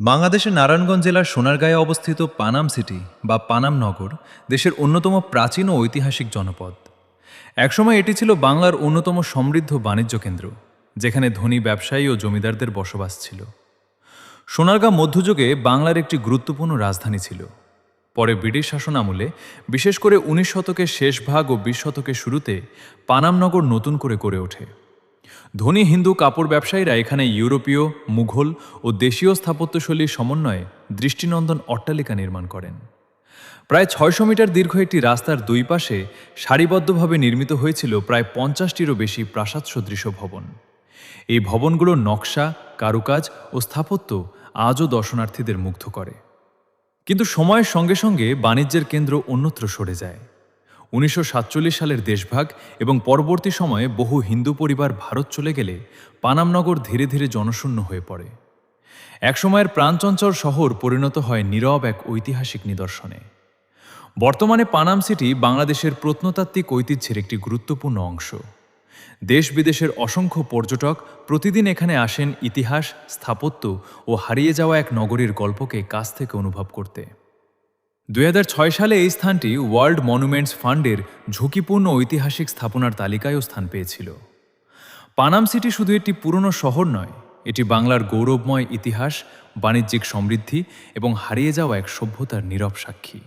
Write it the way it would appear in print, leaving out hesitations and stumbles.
বাংলাদেশের নারায়ণগঞ্জ জেলার সোনারগাঁয়ে অবস্থিত পানাম সিটি বা পানাম নগর দেশের অন্যতম প্রাচীন ও ঐতিহাসিক জনপদ। একসময় এটি ছিল বাংলার অন্যতম সমৃদ্ধ বাণিজ্য কেন্দ্র, যেখানে ধনী ব্যবসায়ী ও জমিদারদের বসবাস ছিল। সোনারগাঁ মধ্যযুগে বাংলার একটি গুরুত্বপূর্ণ রাজধানী ছিল। পরে ব্রিটিশ শাসন আমলে, বিশেষ করে ১৯ শতকের শেষ ভাগ ও ২০ শতকের শুরুতে পানাম নগর নতুন করে গড়ে ওঠে। ধনী হিন্দু কাপড় ব্যবসায়ীরা এখানে ইউরোপীয়, মুঘল ও দেশীয় স্থাপত্যশৈলীর সমন্বয়ে দৃষ্টিনন্দন অট্টালিকা নির্মাণ করেন। প্রায় ৬০০ মিটার দীর্ঘ একটি রাস্তার দুই পাশে সারিবদ্ধভাবে নির্মিত হয়েছিল প্রায় ৫০টিরও বেশি প্রাসাদ সদৃশ ভবন। এই ভবনগুলোর নকশা, কারুকাজ ও স্থাপত্য আজও দর্শনার্থীদের মুগ্ধ করে। কিন্তু সময়ের সঙ্গে সঙ্গে বাণিজ্যের কেন্দ্র অন্যত্র সরে যায়। ১৯৪৭ সালের দেশভাগ এবং পরবর্তী সময়ে বহু হিন্দু পরিবার ভারত চলে গেলে পানামনগর ধীরে ধীরে জনশূন্য হয়ে পড়ে। একসময়ের প্রাণচঞ্চল শহর পরিণত হয় নীরব এক ঐতিহাসিক নিদর্শনে। বর্তমানে পানাম সিটি বাংলাদেশের প্রত্নতাত্ত্বিক ঐতিহ্যের একটি গুরুত্বপূর্ণ অংশ। দেশ বিদেশের অসংখ্য পর্যটক প্রতিদিন এখানে আসেন ইতিহাস, স্থাপত্য ও হারিয়ে যাওয়া এক নগরীর গল্পকে কাছ থেকে অনুভব করতে। ২০০৬ সালে এই স্থানটি ওয়ার্ল্ড মনুমেন্টস ফান্ডের ঝুঁকিপূর্ণ ঐতিহাসিক স্থাপনার তালিকায়ও স্থান পেয়েছিল। পানাম সিটি শুধু একটি পুরনো শহর নয়, এটি বাংলার গৌরবময় ইতিহাস, বাণিজ্যিক সমৃদ্ধি এবং হারিয়ে যাওয়া এক সভ্যতার নীরব সাক্ষী।